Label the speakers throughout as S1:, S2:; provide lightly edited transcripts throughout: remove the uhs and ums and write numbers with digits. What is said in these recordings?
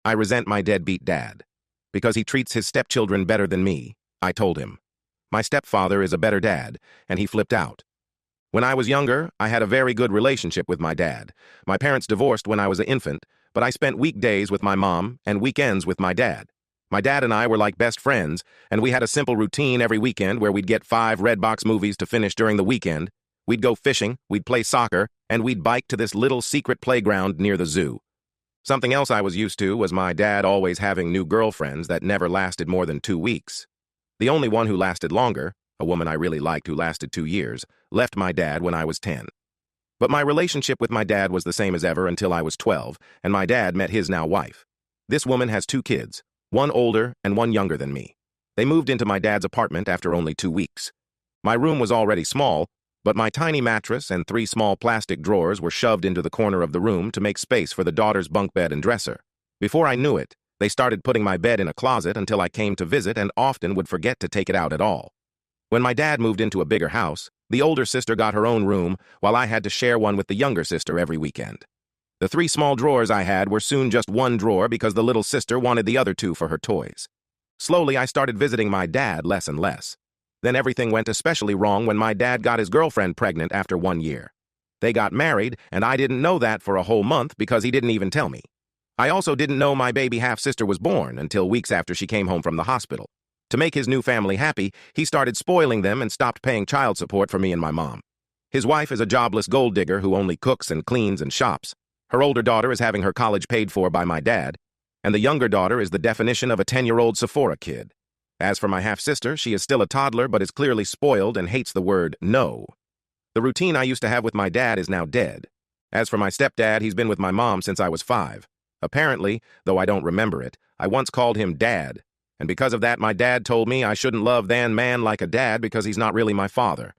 S1: I resent my deadbeat dad. Because he treats his stepchildren better than me, I told him. My stepfather is a better dad, and he flipped out. When I was younger, I had a very good relationship with my dad. My parents divorced when I was an infant, but I spent weekdays with my mom and weekends with my dad. My dad and I were like best friends, and we had a simple routine every weekend where we'd get 5 Redbox movies to finish during the weekend. We'd go fishing, we'd play soccer, and we'd bike to this little secret playground near the zoo. Something else I was used to was my dad always having new girlfriends that never lasted more than 2 weeks. The only one who lasted longer, a woman I really liked who lasted 2 years, left my dad when I was 10. But my relationship with my dad was the same as ever until I was 12, and my dad met his now wife. This woman has 2 kids, one older and one younger than me. They moved into my dad's apartment after only 2 weeks. My room was already small, but my tiny mattress and 3 small plastic drawers were shoved into the corner of the room to make space for the daughter's bunk bed and dresser. Before I knew it, they started putting my bed in a closet until I came to visit and often would forget to take it out at all. When my dad moved into a bigger house, the older sister got her own room while I had to share one with the younger sister every weekend. The 3 small drawers I had were soon just one drawer because the little sister wanted the other 2 for her toys. Slowly, I started visiting my dad less and less. Then everything went especially wrong when my dad got his girlfriend pregnant after 1 year. They got married, and I didn't know that for a whole month because he didn't even tell me. I also didn't know my baby half-sister was born until weeks after she came home from the hospital. To make his new family happy, he started spoiling them and stopped paying child support for me and my mom. His wife is a jobless gold digger who only cooks and cleans and shops. Her older daughter is having her college paid for by my dad, and the younger daughter is the definition of a 10-year-old Sephora kid. As for my half-sister, she is still a toddler but is clearly spoiled and hates the word no. The routine I used to have with my dad is now dead. As for my stepdad, he's been with my mom since I was 5. Apparently, though I don't remember it, I once called him Dad, and because of that my dad told me I shouldn't love that man like a dad because he's not really my father.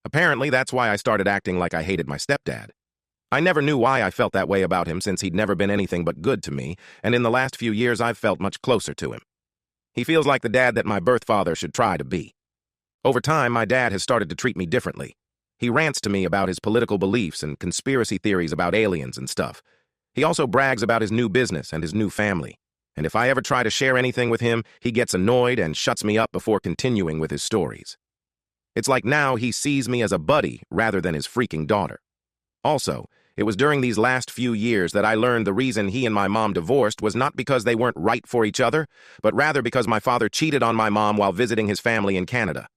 S1: Apparently, that's why I started acting like I hated my stepdad. I never knew why I felt that way about him since he'd never been anything but good to me, and in the last few years I've felt much closer to him. He feels like the dad that my birth father should try to be. Over time, my dad has started to treat me differently. He rants to me about his political beliefs and conspiracy theories about aliens and stuff. He also brags about his new business and his new family. And if I ever try to share anything with him, he gets annoyed and shuts me up before continuing with his stories. It's like now he sees me as a buddy rather than his freaking daughter. Also, it was during these last few years that I learned the reason he and my mom divorced was not because they weren't right for each other, but rather because my father cheated on my mom while visiting his family in Canada.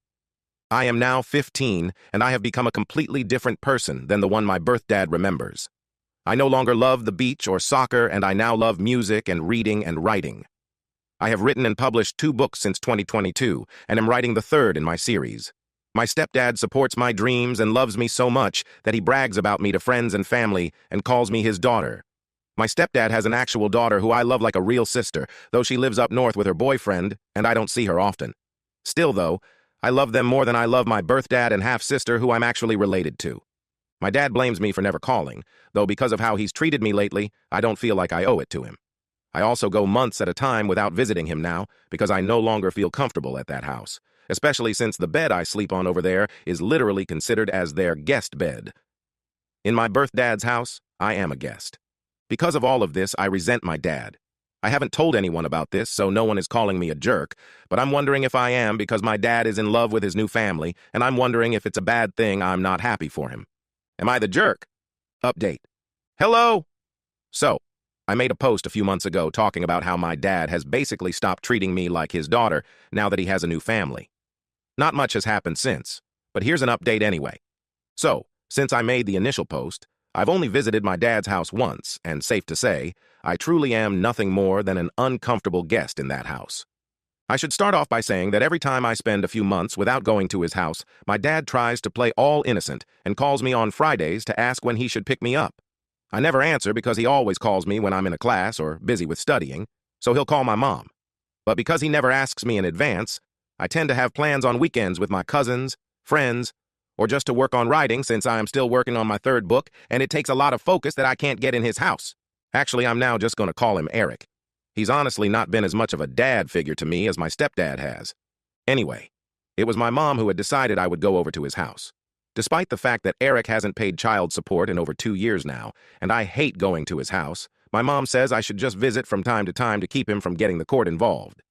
S1: I am now 15, and I have become a completely different person than the one my birth dad remembers. I no longer love the beach or soccer, and I now love music and reading and writing. I have written and published 2 books since 2022, and am writing the 3rd in my series. My stepdad supports my dreams and loves me so much that he brags about me to friends and family and calls me his daughter. My stepdad has an actual daughter who I love like a real sister, though she lives up north with her boyfriend, and I don't see her often. Still, though, I love them more than I love my birth dad and half-sister who I'm actually related to. My dad blames me for never calling, though because of how he's treated me lately, I don't feel like I owe it to him. I also go months at a time without visiting him now because I no longer feel comfortable at that house, especially since the bed I sleep on over there is literally considered as their guest bed. In my birth dad's house, I am a guest. Because of all of this, I resent my dad. I haven't told anyone about this, so no one is calling me a jerk, but I'm wondering if I am because my dad is in love with his new family, and I'm wondering if it's a bad thing I'm not happy for him. Am I the jerk? Update. Hello? So, I made a post a few months ago talking about how my dad has basically stopped treating me like his daughter now that he has a new family. Not much has happened since, but here's an update anyway. So, since I made the initial post, I've only visited my dad's house once, and safe to say, I truly am nothing more than an uncomfortable guest in that house. I should start off by saying that every time I spend a few months without going to his house, my dad tries to play all innocent and calls me on Fridays to ask when he should pick me up. I never answer because he always calls me when I'm in a class or busy with studying, so he'll call my mom. But because he never asks me in advance, I tend to have plans on weekends with my cousins, friends, or just to work on writing since I am still working on my 3rd book and it takes a lot of focus that I can't get in his house. Actually, I'm now just going to call him Eric. He's honestly not been as much of a dad figure to me as my stepdad has. Anyway, it was my mom who had decided I would go over to his house. Despite the fact that Eric hasn't paid child support in over 2 years now, and I hate going to his house, My mom says I should just visit from time to keep him from getting the court involved.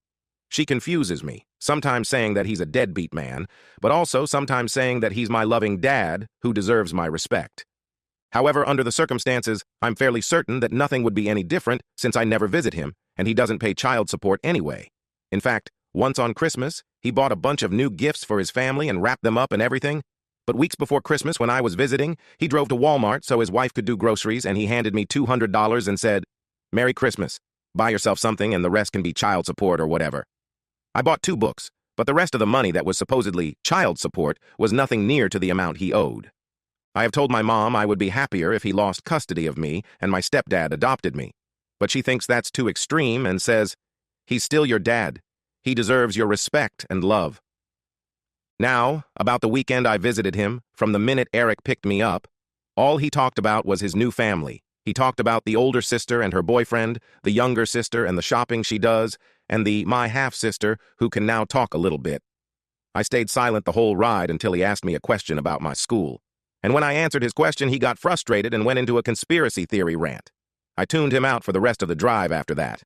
S1: She confuses me, sometimes saying that he's a deadbeat man, but also sometimes saying that he's my loving dad who deserves my respect. However, under the circumstances, I'm fairly certain that nothing would be any different since I never visit him, and he doesn't pay child support anyway. In fact, once on Christmas, he bought a bunch of new gifts for his family and wrapped them up and everything. But weeks before Christmas, when I was visiting, he drove to Walmart so his wife could do groceries, and he handed me $200 and said, "Merry Christmas. Buy yourself something and the rest can be child support or whatever." I bought 2 books, but the rest of the money that was supposedly child support was nothing near to the amount he owed. I have told my mom I would be happier if he lost custody of me and my stepdad adopted me, but she thinks that's too extreme and says, "He's still your dad. He deserves your respect and love." Now, about the weekend I visited him, from the minute Eric picked me up, all he talked about was his new family. He talked about the older sister and her boyfriend, the younger sister and the shopping she does, and my half-sister who can now talk a little bit. I stayed silent the whole ride until he asked me a question about my school. And when I answered his question, he got frustrated and went into a conspiracy theory rant. I tuned him out for the rest of the drive after that.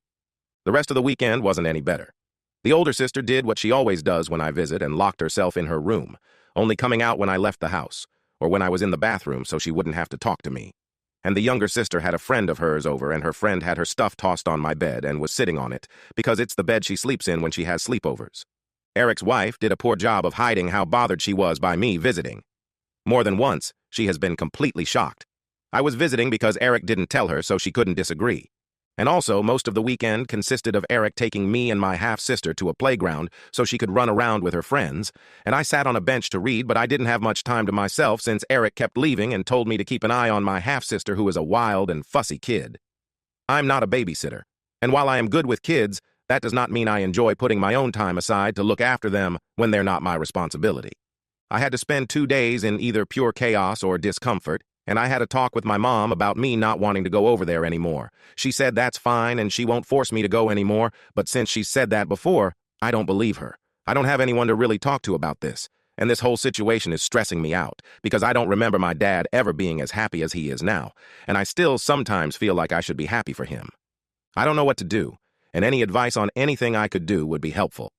S1: The rest of the weekend wasn't any better. The older sister did what she always does when I visit and locked herself in her room, only coming out when I left the house, or when I was in the bathroom so she wouldn't have to talk to me. And the younger sister had a friend of hers over, and her friend had her stuff tossed on my bed and was sitting on it, because it's the bed she sleeps in when she has sleepovers. Eric's wife did a poor job of hiding how bothered she was by me visiting. More than once, she has been completely shocked. I was visiting because Eric didn't tell her, so she couldn't disagree. And also, most of the weekend consisted of Eric taking me and my half-sister to a playground so she could run around with her friends, and I sat on a bench to read, but I didn't have much time to myself since Eric kept leaving and told me to keep an eye on my half-sister who is a wild and fussy kid. I'm not a babysitter, and while I am good with kids, that does not mean I enjoy putting my own time aside to look after them when they're not my responsibility. I had to spend 2 days in either pure chaos or discomfort, and I had a talk with my mom about me not wanting to go over there anymore. She said that's fine and she won't force me to go anymore, but since she said that before, I don't believe her. I don't have anyone to really talk to about this, and this whole situation is stressing me out, because I don't remember my dad ever being as happy as he is now, and I still sometimes feel like I should be happy for him. I don't know what to do, and any advice on anything I could do would be helpful.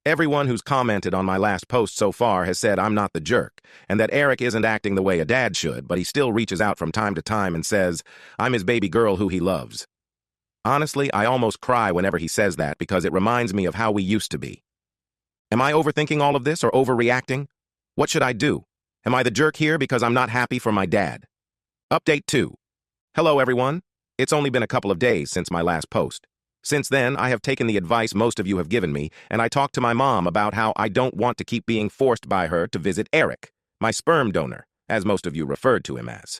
S1: Everyone who's commented on my last post so far has said I'm not the jerk, and that Eric isn't acting the way a dad should, but he still reaches out from time to time and says, I'm his baby girl who he loves. Honestly, I almost cry whenever he says that because it reminds me of how we used to be. Am I overthinking all of this or overreacting? What should I do? Am I the jerk here because I'm not happy for my dad? Update 2. Hello, everyone. It's only been a couple of days since my last post. Since then, I have taken the advice most of you have given me, and I talked to my mom about how I don't want to keep being forced by her to visit Eric, my sperm donor, as most of you referred to him as.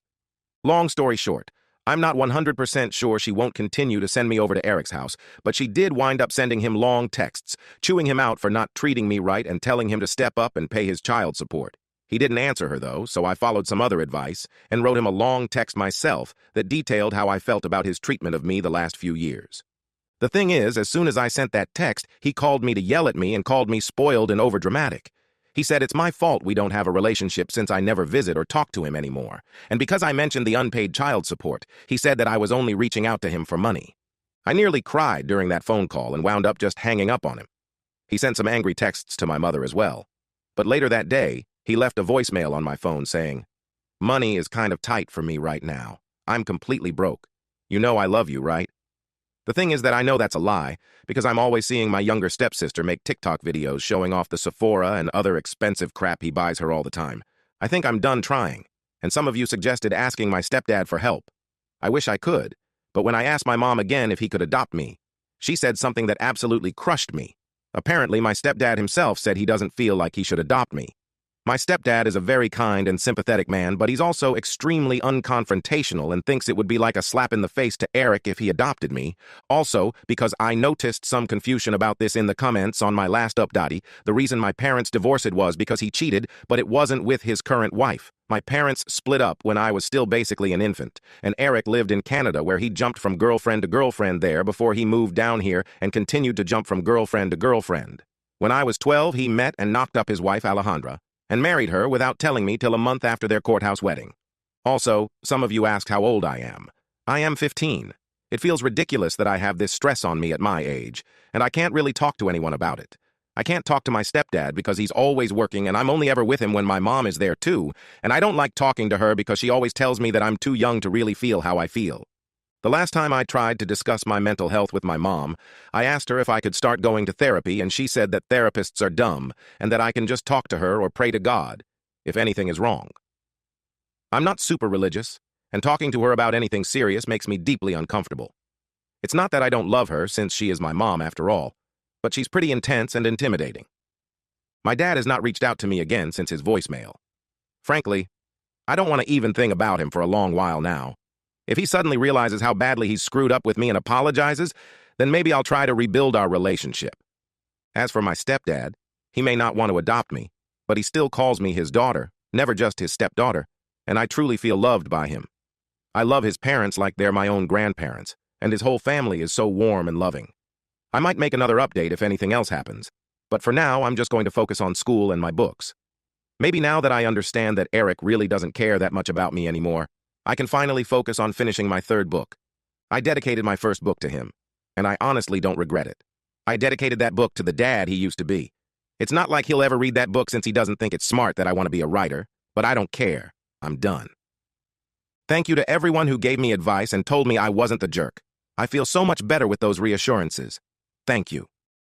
S1: Long story short, I'm not 100% sure she won't continue to send me over to Eric's house, but she did wind up sending him long texts, chewing him out for not treating me right and telling him to step up and pay his child support. He didn't answer her, though, so I followed some other advice and wrote him a long text myself that detailed how I felt about his treatment of me the last few years. The thing is, as soon as I sent that text, he called me to yell at me and called me spoiled and overdramatic. He said it's my fault we don't have a relationship since I never visit or talk to him anymore. And because I mentioned the unpaid child support, he said that I was only reaching out to him for money. I nearly cried during that phone call and wound up just hanging up on him. He sent some angry texts to my mother as well. But later that day, he left a voicemail on my phone saying, "Money is kind of tight for me right now. I'm completely broke. You know I love you, right?" The thing is that I know that's a lie, because I'm always seeing my younger stepsister make TikTok videos showing off the Sephora and other expensive crap he buys her all the time. I think I'm done trying, and some of you suggested asking my stepdad for help. I wish I could, but when I asked my mom again if he could adopt me, she said something that absolutely crushed me. Apparently, my stepdad himself said he doesn't feel like he should adopt me. My stepdad is a very kind and sympathetic man, but he's also extremely unconfrontational and thinks it would be like a slap in the face to Eric if he adopted me. Also, because I noticed some confusion about this in the comments on my last update, the reason my parents divorced was because he cheated, but it wasn't with his current wife. My parents split up when I was still basically an infant, and Eric lived in Canada where he jumped from girlfriend to girlfriend there before he moved down here and continued to jump from girlfriend to girlfriend. When I was 12, he met and knocked up his wife Alejandra, and married her without telling me till a month after their courthouse wedding. Also, some of you asked how old I am. I am 15. It feels ridiculous that I have this stress on me at my age, and I can't really talk to anyone about it. I can't talk to my stepdad because he's always working and I'm only ever with him when my mom is there too, and I don't like talking to her because she always tells me that I'm too young to really feel how I feel. The last time I tried to discuss my mental health with my mom, I asked her if I could start going to therapy, and she said that therapists are dumb and that I can just talk to her or pray to God if anything is wrong. I'm not super religious, and talking to her about anything serious makes me deeply uncomfortable. It's not that I don't love her, since she is my mom after all, but she's pretty intense and intimidating. My dad has not reached out to me again since his voicemail. Frankly, I don't want to even think about him for a long while now. If he suddenly realizes how badly he's screwed up with me and apologizes, then maybe I'll try to rebuild our relationship. As for my stepdad, he may not want to adopt me, but he still calls me his daughter, never just his stepdaughter, and I truly feel loved by him. I love his parents like they're my own grandparents, and his whole family is so warm and loving. I might make another update if anything else happens, but for now I'm just going to focus on school and my books. Maybe now that I understand that Eric really doesn't care that much about me anymore, I can finally focus on finishing my third book. I dedicated my first book to him, and I honestly don't regret it. I dedicated that book to the dad he used to be. It's not like he'll ever read that book since he doesn't think it's smart that I want to be a writer, but I don't care. I'm done. Thank you to everyone who gave me advice and told me I wasn't the jerk. I feel so much better with those reassurances. Thank you.